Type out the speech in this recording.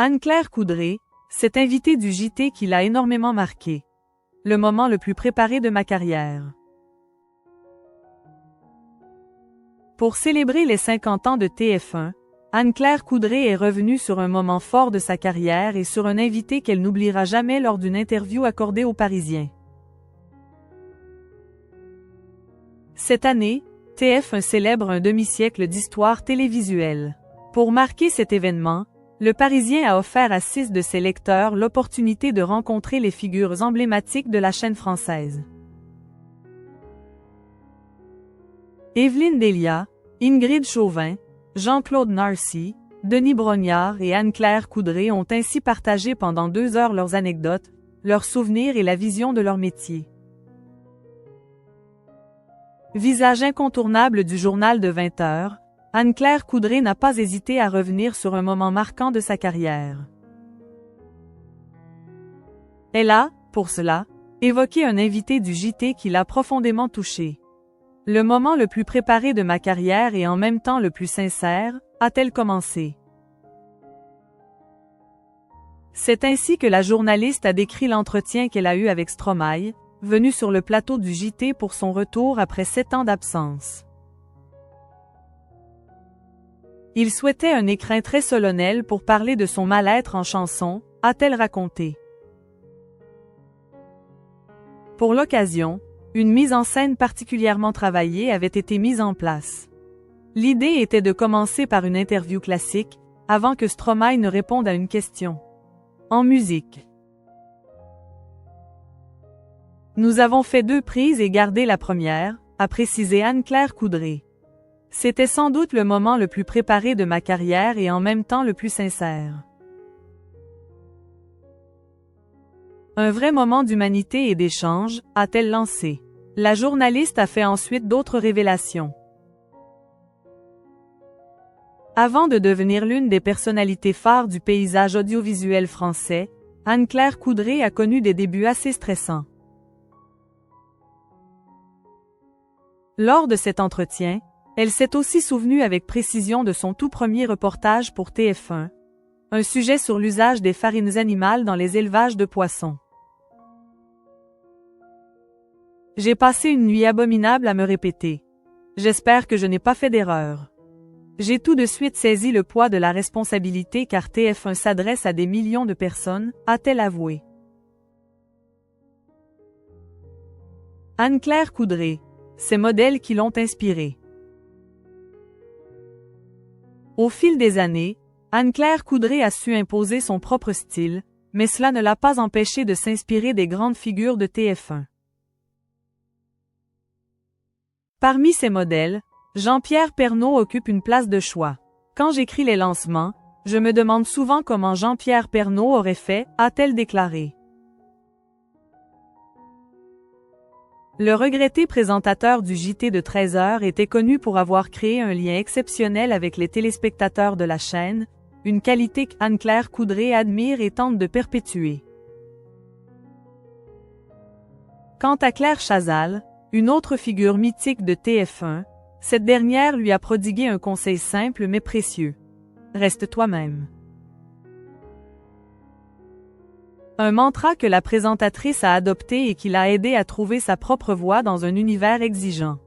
Anne-Claire Coudray, cette invitée du JT qui l'a énormément marqué. Le moment le plus préparé de ma carrière. Pour célébrer les 50 ans de TF1, Anne-Claire Coudray est revenue sur un moment fort de sa carrière et sur un invité qu'elle n'oubliera jamais lors d'une interview accordée aux Parisiens. Cette année, TF1 célèbre un demi-siècle d'histoire télévisuelle. Pour marquer cet événement, Le Parisien a offert à 6 de ses lecteurs l'opportunité de rencontrer les figures emblématiques de la chaîne française. Evelyne Delia, Ingrid Chauvin, Jean-Claude Narcy, Denis Brognard et Anne-Claire Coudray ont ainsi partagé pendant 2 heures leurs anecdotes, leurs souvenirs et la vision de leur métier. Visage incontournable du journal de 20 heures, Anne-Claire Coudray n'a pas hésité à revenir sur un moment marquant de sa carrière. Elle a, pour cela, évoqué un invité du JT qui l'a profondément touchée. Le moment le plus préparé de ma carrière et en même temps le plus sincère, a-t-elle commencé. C'est ainsi que la journaliste a décrit l'entretien qu'elle a eu avec Stromae, venu sur le plateau du JT pour son retour après 7 ans d'absence. Il souhaitait un écrin très solennel pour parler de son mal-être en chanson, a-t-elle raconté. Pour l'occasion, une mise en scène particulièrement travaillée avait été mise en place. L'idée était de commencer par une interview classique, avant que Stromae ne réponde à une question. En musique. Nous avons fait 2 prises et gardé la première, a précisé Anne-Claire Coudray. C'était sans doute le moment le plus préparé de ma carrière et en même temps le plus sincère. Un vrai moment d'humanité et d'échange, a-t-elle lancé. La journaliste a fait ensuite d'autres révélations. Avant de devenir l'une des personnalités phares du paysage audiovisuel français, Anne-Claire Coudray a connu des débuts assez stressants. Lors de cet entretien, elle s'est aussi souvenue avec précision de son tout premier reportage pour TF1, un sujet sur l'usage des farines animales dans les élevages de poissons. J'ai passé une nuit abominable à me répéter. J'espère que je n'ai pas fait d'erreur. J'ai tout de suite saisi le poids de la responsabilité car TF1 s'adresse à des millions de personnes, a-t-elle avoué. Anne-Claire Coudray, ces modèles qui l'ont inspirée. Au fil des années, Anne-Claire Coudray a su imposer son propre style, mais cela ne l'a pas empêchée de s'inspirer des grandes figures de TF1. Parmi ces modèles, Jean-Pierre Pernaut occupe une place de choix. Quand j'écris les lancements, je me demande souvent comment Jean-Pierre Pernaut aurait fait, a-t-elle déclaré. Le regretté présentateur du JT de 13 heures était connu pour avoir créé un lien exceptionnel avec les téléspectateurs de la chaîne, une qualité qu'Anne-Claire Coudray admire et tente de perpétuer. Quant à Claire Chazal, une autre figure mythique de TF1, cette dernière lui a prodigué un conseil simple mais précieux. Reste toi-même. Un mantra que la présentatrice a adopté et qui l'a aidé à trouver sa propre voie dans un univers exigeant.